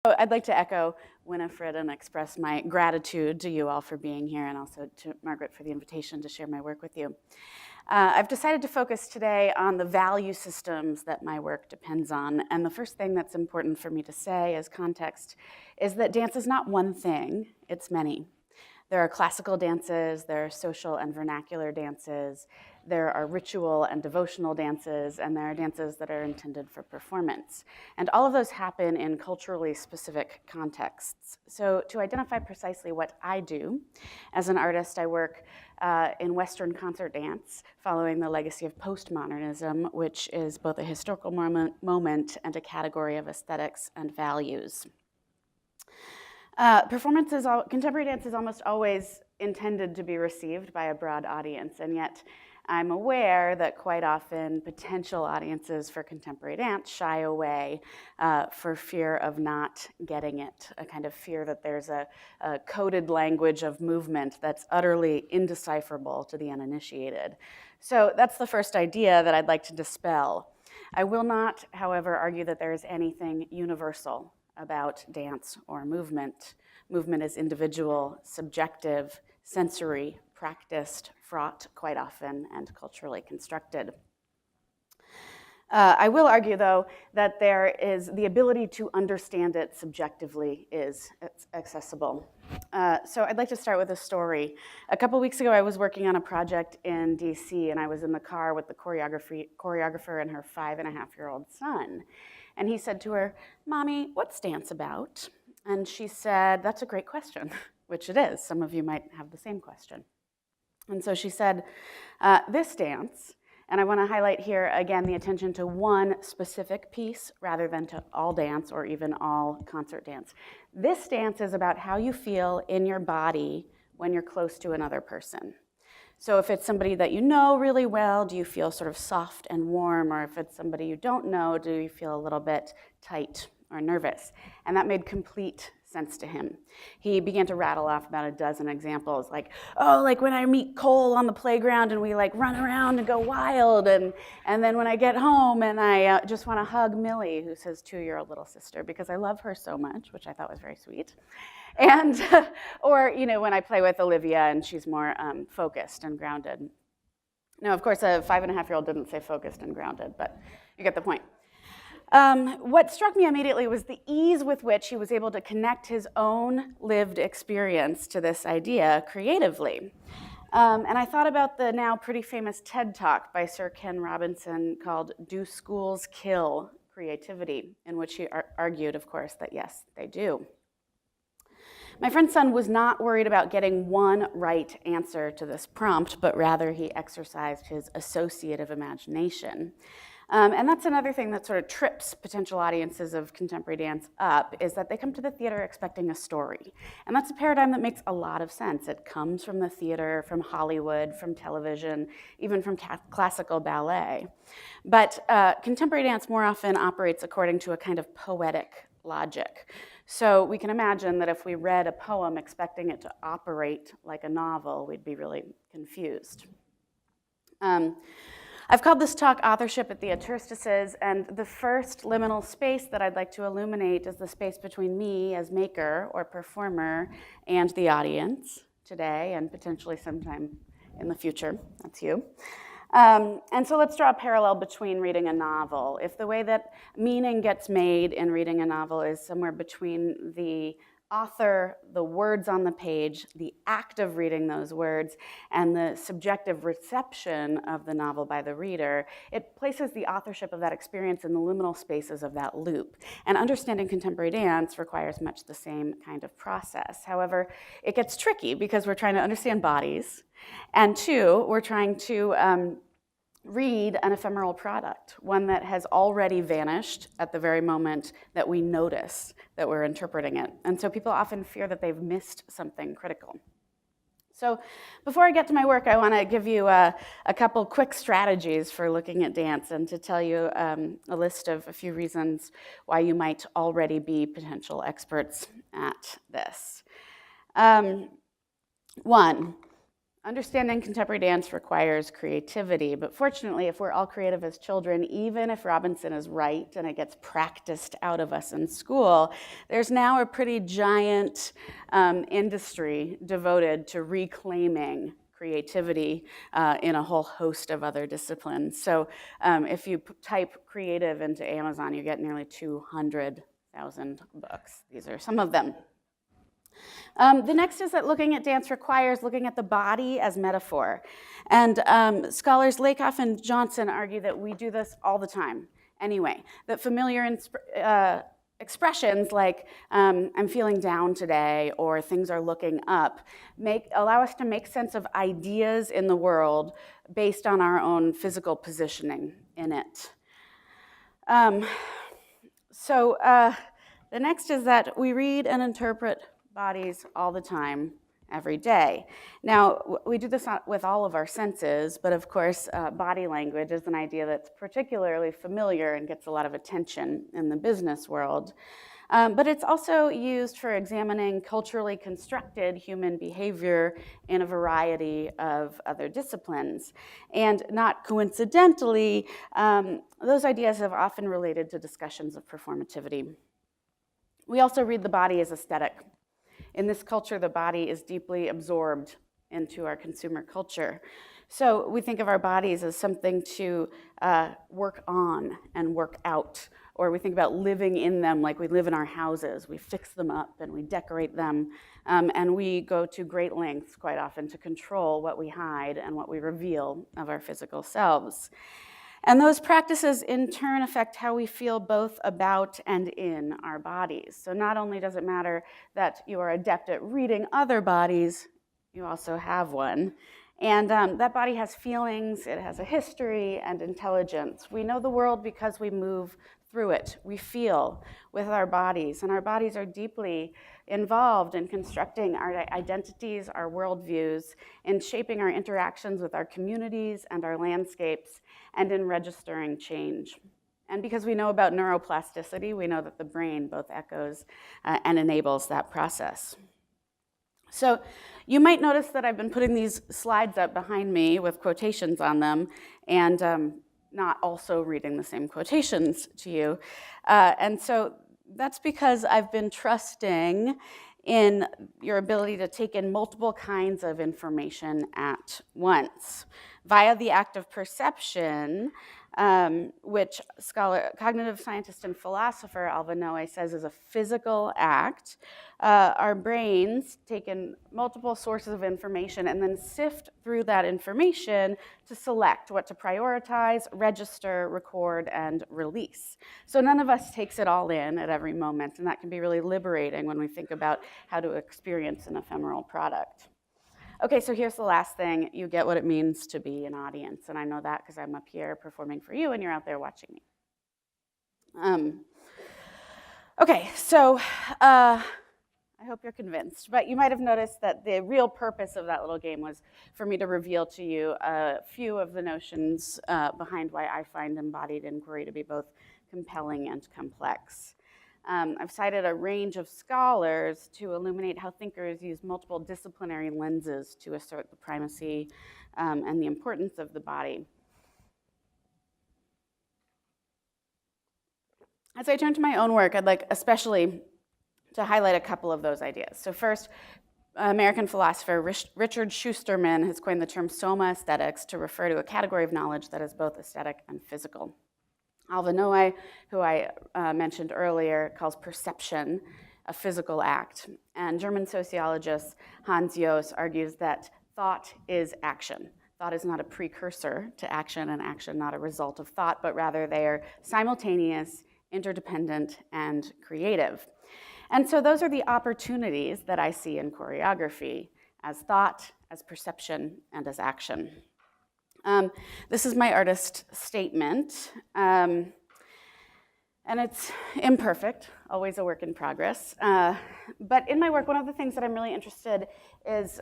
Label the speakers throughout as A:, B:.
A: I'd like to echo Winifred and express my gratitude to you all for being here, and also to Margaret for the invitation to share my work with you. I've decided to focus today on the value systems that my work depends on. And the first thing that's important for me to say as context is that dance is not one thing, it's many. There are classical dances, there are social and vernacular dances, there are ritual and devotional dances, and there are dances that are intended for performance. And all of those happen in culturally specific contexts. So to identify precisely what I do, as an artist, I work in Western concert dance, following the legacy of postmodernism, which is both a historical moment and a category of aesthetics and values. Contemporary dance is almost always intended to be received by a broad audience, and yet I'm aware that quite often potential audiences for contemporary dance shy away for fear of not getting it, a kind of fear that there's a coded language of movement that's utterly indecipherable to the uninitiated. So that's the first idea that I'd like to dispel. I will not, however, argue that there is anything universal about dance or movement. Movement is individual, subjective, sensory, practiced, fraught quite often, and culturally constructed. I will argue, though, that there is the ability to understand it subjectively is accessible. So I'd like to start with a story. A couple weeks ago, I was working on a project in DC, and I was in the car with the choreographer and her 5.5-year-old son. And he said to her, "Mommy, what's dance about?" And she said, "That's a great question," which it is. Some of you might have the same question. And so she said, "This dance," and I want to highlight here again the attention to one specific piece rather than to all dance or even all concert dance. This dance is about how you feel in your body when you're close to another person. So if it's somebody that you know really well, do you feel sort of soft and warm? Or if it's somebody you don't know, do you feel a little bit tight or nervous? And that made complete sense to him. He began to rattle off about a dozen examples, like, oh, like when I meet Cole on the playground and we like run around and go wild, and then when I get home and I just want to hug Millie, who's his 2-year-old little sister, because I love her so much, which I thought was very sweet. And, or, when I play with Olivia and she's more focused and grounded. Now, of course, a 5.5-year-old didn't say focused and grounded, but you get the point. What struck me immediately was the ease with which he was able to connect his own lived experience to this idea creatively. And I thought about the now pretty famous TED Talk by Sir Ken Robinson called "Do Schools Kill Creativity?" in which he argued, of course, that yes, they do. My friend's son was not worried about getting one right answer to this prompt, but rather he exercised his associative imagination. And that's another thing that sort of trips potential audiences of contemporary dance up, is that they come to the theater expecting a story. And that's a paradigm that makes a lot of sense. It comes from the theater, from Hollywood, from television, even from classical ballet. But contemporary dance more often operates according to a kind of poetic logic. So we can imagine that if we read a poem expecting it to operate like a novel, we'd be really confused. I've called this talk Authorship at the Interstices, and the first liminal space that I'd like to illuminate is the space between me as maker or performer and the audience today and potentially sometime in the future. That's you. And so let's draw a parallel between reading a novel. If the way that meaning gets made in reading a novel is somewhere between the author, the words on the page, the act of reading those words, and the subjective reception of the novel by the reader, it places the authorship of that experience in the liminal spaces of that loop. And understanding contemporary dance requires much the same kind of process. However, it gets tricky because we're trying to understand bodies, and two, we're trying to read an ephemeral product, one that has already vanished at the very moment that we notice that we're interpreting it. And so people often fear that they've missed something critical. So before I get to my work, I want to give you a couple quick strategies for looking at dance and to tell you a list of a few reasons why you might already be potential experts at this. One, Understanding contemporary dance requires creativity, but fortunately, if we're all creative as children, even if Robinson is right and it gets practiced out of us in school, there's now a pretty giant industry devoted to reclaiming creativity in a whole host of other disciplines. So if you type creative into Amazon, you get nearly 200,000 books. These are some of them. The next is that looking at dance requires looking at the body as metaphor. And scholars Lakoff and Johnson argue that we do this all the time anyway, that familiar expressions like I'm feeling down today or things are looking up allow us to make sense of ideas in the world based on our own physical positioning in it. So the next is that we read and interpret bodies all the time, every day. Now, we do this with all of our senses, but of course, body language is an idea that's particularly familiar and gets a lot of attention in the business world. But it's also used for examining culturally constructed human behavior in a variety of other disciplines. And not coincidentally, those ideas have often related to discussions of performativity. We also read the body as aesthetic. In this culture, the body is deeply absorbed into our consumer culture. So we think of our bodies as something to work on and work out, or we think about living in them like we live in our houses. We fix them up and we decorate them, and we go to great lengths quite often to control what we hide and what we reveal of our physical selves. And those practices in turn affect how we feel both about and in our bodies. So not only does it matter that you are adept at reading other bodies, you also have one. And that body has feelings, it has a history and intelligence. We know the world because we move through it. We feel with our bodies, and our bodies are deeply involved in constructing our identities, our worldviews, in shaping our interactions with our communities and our landscapes, and in registering change. And because we know about neuroplasticity, we know that the brain both echoes and enables that process. So you might notice that I've been putting these slides up behind me with quotations on them, and not also reading the same quotations to you. And so that's because I've been trusting in your ability to take in multiple kinds of information at once. Via the act of perception, which cognitive scientist and philosopher Alva Noe says is a physical act, our brains take in multiple sources of information and then sift through that information to select what to prioritize, register, record, and release. So none of us takes it all in at every moment, and that can be really liberating when we think about how to experience an ephemeral product. Okay, so here's the last thing. You get what it means to be an audience, and I know that because I'm up here performing for you and you're out there watching me. Okay, so I hope you're convinced, but you might have noticed that the real purpose of that little game was for me to reveal to you a few of the notions behind why I find embodied inquiry to be both compelling and complex. I've cited a range of scholars to illuminate how thinkers use multiple disciplinary lenses to assert the primacy and the importance of the body. As I turn to my own work, I'd like especially to highlight a couple of those ideas. So first, American philosopher Richard Schusterman has coined the term soma aesthetics to refer to a category of knowledge that is both aesthetic and physical. Alva Noe, who I mentioned earlier, calls perception a physical act. And German sociologist Hans Joos argues that thought is action. Thought is not a precursor to action, and action not a result of thought, but rather they are simultaneous, interdependent, and creative. And so those are the opportunities that I see in choreography as thought, as perception, and as action. This is my artist statement, and it's imperfect, always a work in progress. But in my work, one of the things that I'm really interested is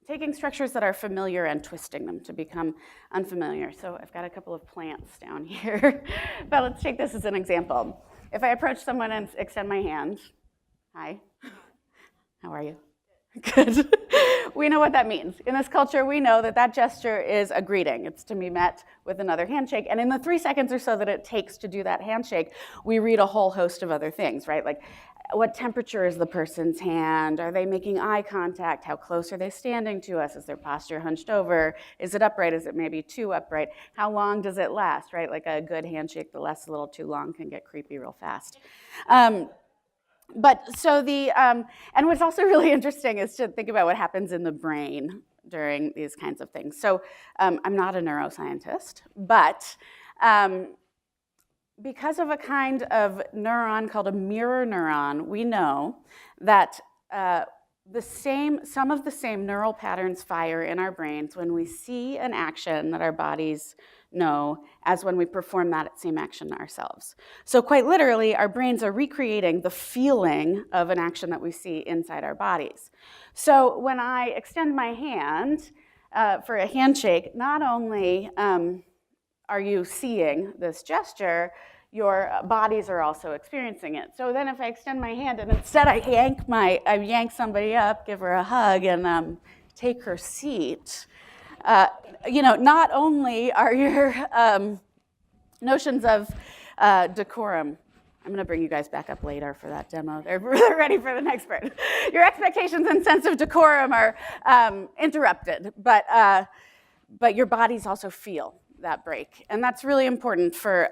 A: taking structures that are familiar and twisting them to become unfamiliar. So I've got a couple of plants down here, but let's take this as an example. If I approach someone and extend my hand, hi, how are you? Good. We know what that means. In this culture, we know that that gesture is a greeting. It's to be met with another handshake. And in the 3 seconds or so that it takes to do that handshake, we read a whole host of other things, right? Like, what temperature is the person's hand? Are they making eye contact? How close are they standing to us? Is their posture hunched over? Is it upright? Is it maybe too upright? How long does it last, right? Like a good handshake that lasts a little too long can get creepy real fast. But so and what's also really interesting is to think about what happens in the brain during these kinds of things. So I'm not a neuroscientist, but because of a kind of neuron called a mirror neuron, we know that some of the same neural patterns fire in our brains when we see an action that our bodies know as when we perform that same action ourselves. So quite literally, our brains are recreating the feeling of an action that we see inside our bodies. So when I extend my hand for a handshake, not only are you seeing this gesture, your bodies are also experiencing it. So then if I extend my hand and instead I yank somebody up, give her a hug, and take her seat, not only are your notions of decorum, I'm going to bring you guys back up later for that demo. They're ready for the next part. Your expectations and sense of decorum are interrupted, but your bodies also feel that break. And that's really important for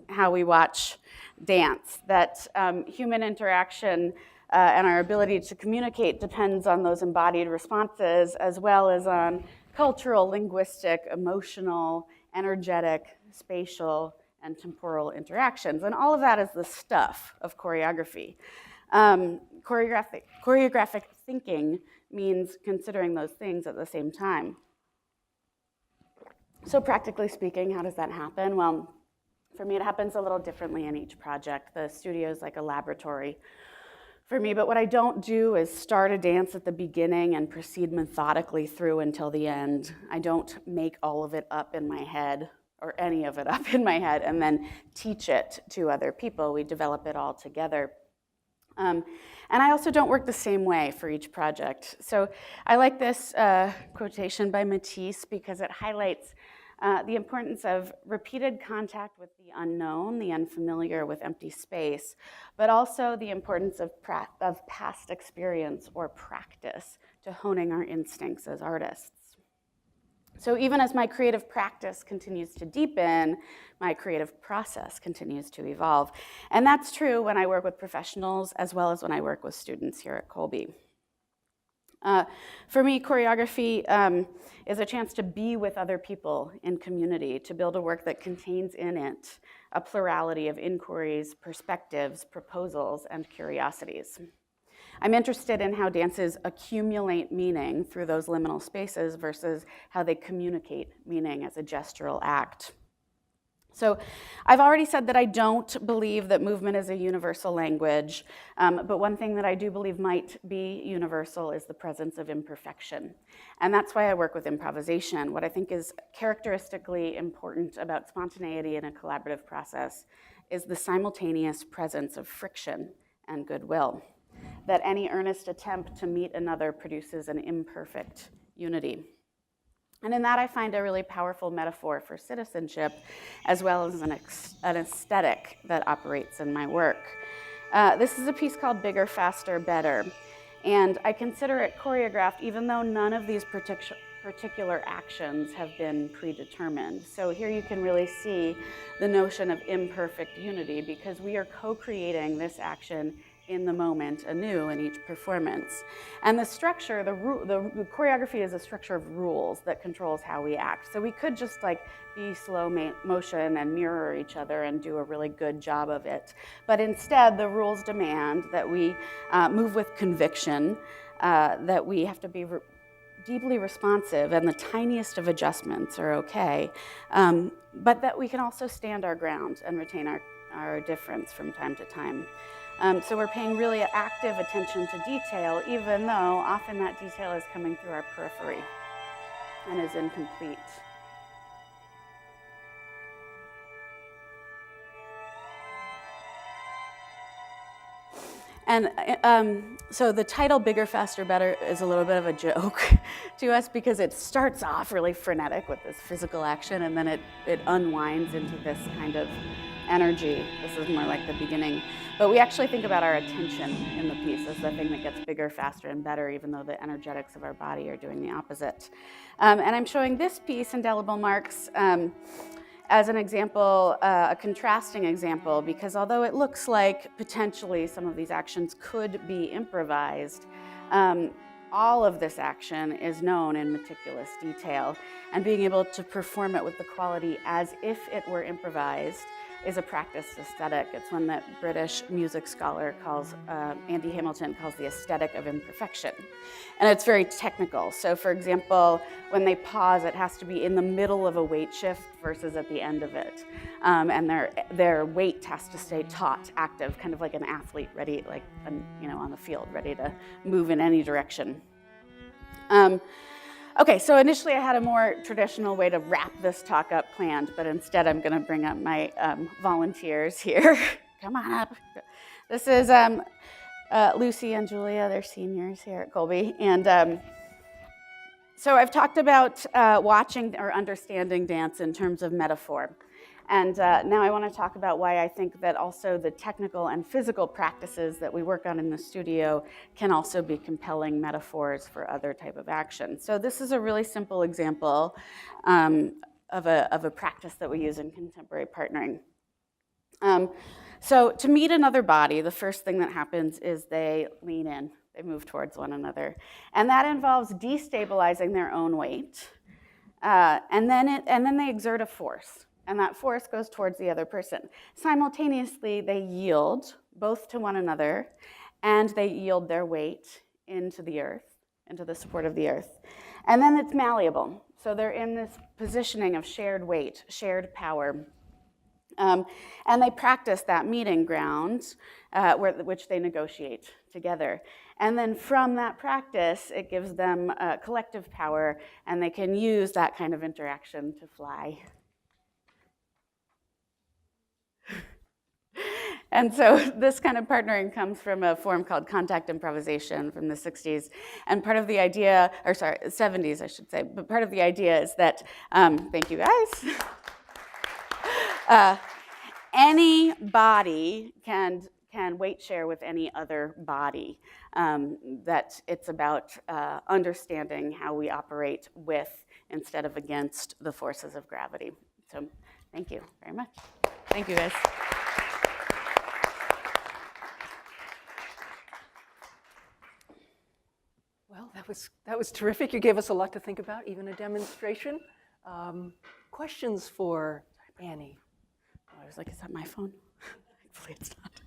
A: how we watch dance, that human interaction and our ability to communicate depends on those embodied responses, as well as on cultural, linguistic, emotional, energetic, spatial, and temporal interactions. And all of that is the stuff of choreography. Choreographic thinking means considering those things at the same time. So practically speaking, how does that happen? Well, for me, it happens a little differently in each project. The studio is like a laboratory for me, but what I don't do is start a dance at the beginning and proceed methodically through until the end. I don't make all of it up in my head, or any of it up in my head, and then teach it to other people. We develop it all together. And I also don't work the same way for each project. So I like this quotation by Matisse because it highlights the importance of repeated contact with the unknown, the unfamiliar, with empty space, but also the importance of past experience or practice to honing our instincts as artists. So even as my creative practice continues to deepen, my creative process continues to evolve. And that's true when I work with professionals as well as when I work with students here at Colby. For me, choreography is a chance to be with other people in community, to build a work that contains in it a plurality of inquiries, perspectives, proposals, and curiosities. I'm interested in how dances accumulate meaning through those liminal spaces versus how they communicate meaning as a gestural act. So I've already said that I don't believe that movement is a universal language, but one thing that I do believe might be universal is the presence of imperfection. And that's why I work with improvisation. What I think is characteristically important about spontaneity in a collaborative process is the simultaneous presence of friction and goodwill, that any earnest attempt to meet another produces an imperfect unity. And in that, I find a really powerful metaphor for citizenship, as well as an aesthetic that operates in my work. This is a piece called Bigger, Faster, Better. And I consider it choreographed, even though none of these particular actions have been predetermined. So here you can really see the notion of imperfect unity, because we are co-creating this action in the moment anew in each performance. And the structure, the choreography is a structure of rules that controls how we act. So we could just like be slow motion and mirror each other and do a really good job of it. But instead, the rules demand that we move with conviction, that we have to be deeply responsive, and the tiniest of adjustments are okay, but that we can also stand our ground and retain our difference from time to time. So we're paying really active attention to detail, even though often that detail is coming through our periphery and is incomplete. And so the title Bigger, Faster, Better is a little bit of a joke to us because it starts off really frenetic with this physical action, and then it unwinds into this kind of energy. This is more like the beginning. But we actually think about our attention in the piece as the thing that gets bigger, faster, and better, even though the energetics of our body are doing the opposite. And I'm showing this piece, Indelible Marks, as an example, a contrasting example, because although it looks like potentially some of these actions could be improvised, all of this action is known in meticulous detail, and being able to perform it with the quality as if it were improvised is a practiced aesthetic. It's one that British music scholar calls, Andy Hamilton calls the aesthetic of imperfection. And it's very technical. So for example, when they pause, it has to be in the middle of a weight shift versus at the end of it. And their weight has to stay taut, active, kind of like an athlete ready, like, on the field, ready to move in any direction. Okay, so initially I had a more traditional way to wrap this talk up planned, but instead I'm going to bring up my volunteers here. Come on up. This is Lucy and Julia. They're seniors here at Colby. And so I've talked about watching or understanding dance in terms of metaphor. And now I want to talk about why I think that also the technical and physical practices that we work on in the studio can also be compelling metaphors for other type of action. So this is a really simple example of a practice that we use in contemporary partnering. So to meet another body, the first thing that happens is they lean in, they move towards one another. And that involves destabilizing their own weight. And then they exert a force. And that force goes towards the other person. Simultaneously, they yield both to one another, and they yield their weight into the earth, into the support of the earth. And then it's malleable. So they're in this positioning of shared weight, shared power. And they practice that meeting ground, which they negotiate together. And then from that practice, it gives them collective power, and they can use that kind of interaction to fly. And so this kind of partnering comes from a form called contact improvisation from the 60s. And part of the idea, 70s I should say, but part of the idea is that, thank you guys. Any body can weight share with any other body. That it's about understanding how we operate with instead of against the forces of gravity. So thank you very much. Thank you guys.
B: Well, that was terrific. You gave us a lot to think about, even a demonstration. Questions for Annie?
A: I was like, is that my phone? Hopefully it's not.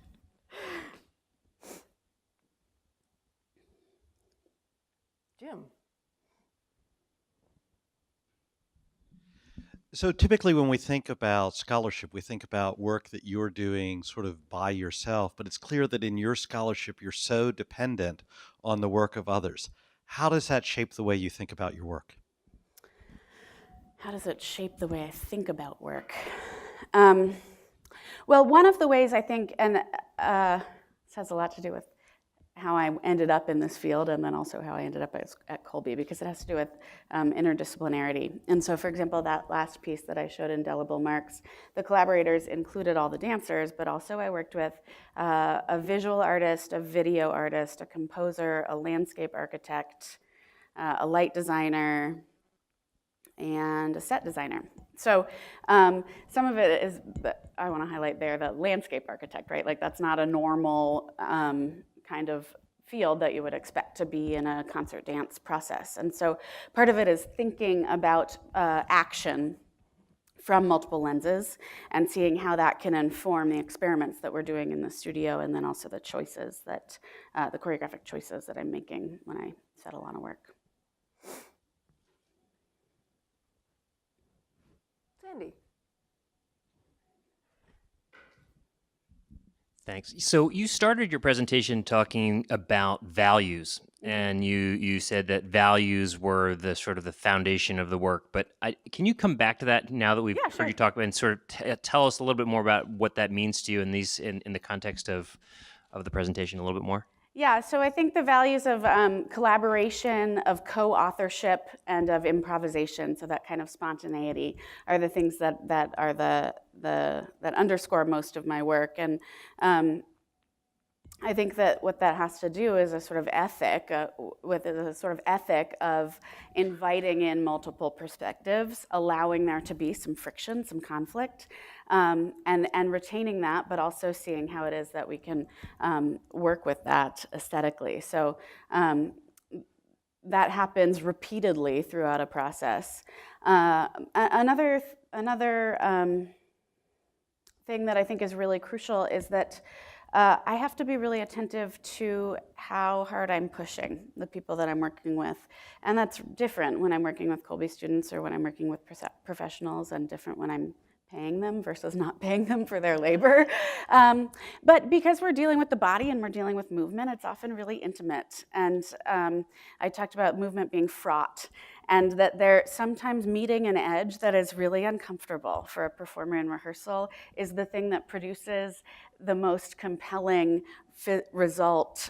B: Jim.
C: So typically when we think about scholarship, we think about work that you're doing sort of by yourself, but it's clear that in your scholarship, you're so dependent on the work of others. How does that shape the way you think about your work?
A: How does it shape the way I think about work? Well, one of the ways I think, and this has a lot to do with how I ended up in this field, and then also how I ended up at Colby, because it has to do with interdisciplinarity. And so, for example, that last piece that I showed, Indelible Marks, the collaborators included all the dancers, but also I worked with a visual artist, a video artist, a composer, a landscape architect, a light designer, and a set designer. So some of it is, I want to highlight there, the landscape architect, right? Like that's not a normal kind of field that you would expect to be in a concert dance process. And so part of it is thinking about action from multiple lenses and seeing how that can inform the experiments that we're doing in the studio, and then also the choices that, the choreographic choices that I'm making when I settle on a work.
B: Sandy.
D: Thanks. So you started your presentation talking about values, and you said that values were the sort of the foundation of the work. But can you come back to that now that we've heard you talk about, and sort of tell us a little bit more about what that means to you in the context of of the presentation a little bit more?
A: Yeah, so I think the values of collaboration, of co-authorship, and of improvisation, so that kind of spontaneity, are the things that are that underscore most of my work. And I think that what that has to do is a sort of ethic, with a sort of ethic of inviting in multiple perspectives, allowing there to be some friction, some conflict, and retaining that, but also seeing how it is that we can work with that aesthetically. So that happens repeatedly throughout a process. Another thing that I think is really crucial is that I have to be really attentive to how hard I'm pushing the people that I'm working with. And that's different when I'm working with Colby students or when I'm working with professionals, and different when I'm paying them versus not paying them for their labor. But because we're dealing with the body and we're dealing with movement, it's often really intimate. And I talked about movement being fraught, and that they're sometimes meeting an edge that is really uncomfortable for a performer in rehearsal is the thing that produces the most compelling result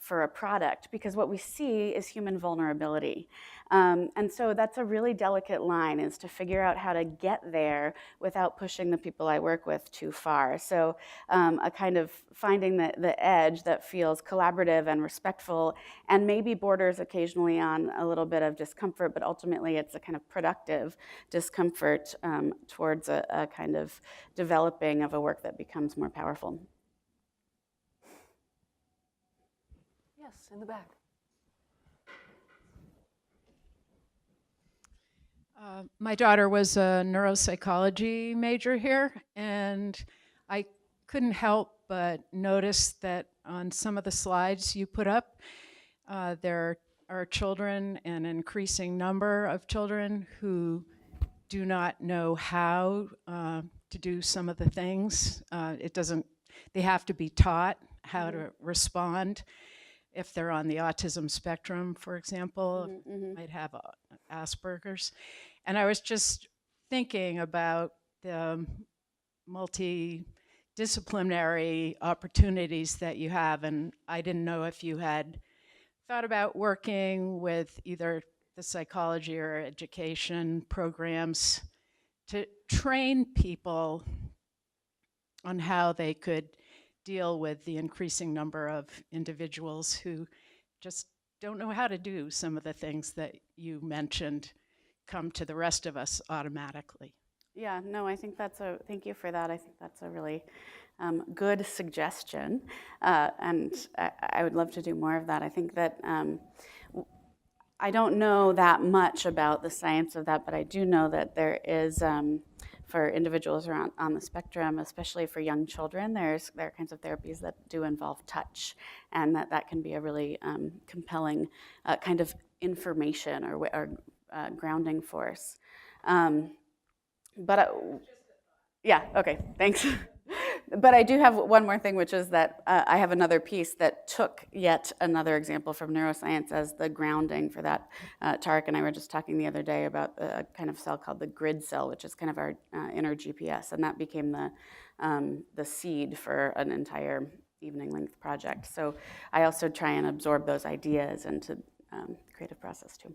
A: for a product, because what we see is human vulnerability. And so that's a really delicate line, is to figure out how to get there without pushing the people I work with too far. So a kind of finding the edge that feels collaborative and respectful, and maybe borders occasionally on a little bit of discomfort, but ultimately it's a kind of productive discomfort towards a kind of developing of a work that becomes more powerful.
B: Yes, in the back.
E: My daughter was a neuropsychology major here, and I couldn't help but notice that on some of the slides you put up, there are children, an increasing number of children, who do not know how to do some of the things. They have to be taught how to respond. If they're on the autism spectrum, for example, might have Asperger's. And I was just thinking about the multidisciplinary opportunities that you have, and I didn't know if you had thought about working with either the psychology or education programs to train people on how they could deal with the increasing number of individuals who just don't know how to do some of the things that you mentioned come to the rest of us automatically.
A: Yeah, no, I think thank you for that. I think that's a really good suggestion. And I would love to do more of that. I think that I don't know that much about the science of that, but I do know that there is, for individuals around on the spectrum, especially for young children, there are kinds of therapies that do involve touch, and that can be a really compelling kind of information or grounding force. Yeah, okay, thanks. But I do have one more thing, which is that I have another piece that took yet another example from neuroscience as the grounding for that. Tarek and I were just talking the other day about a kind of cell called the grid cell, which is kind of our inner GPS, and that became the seed for an entire evening-length project. So I also try and absorb those ideas into the creative process too.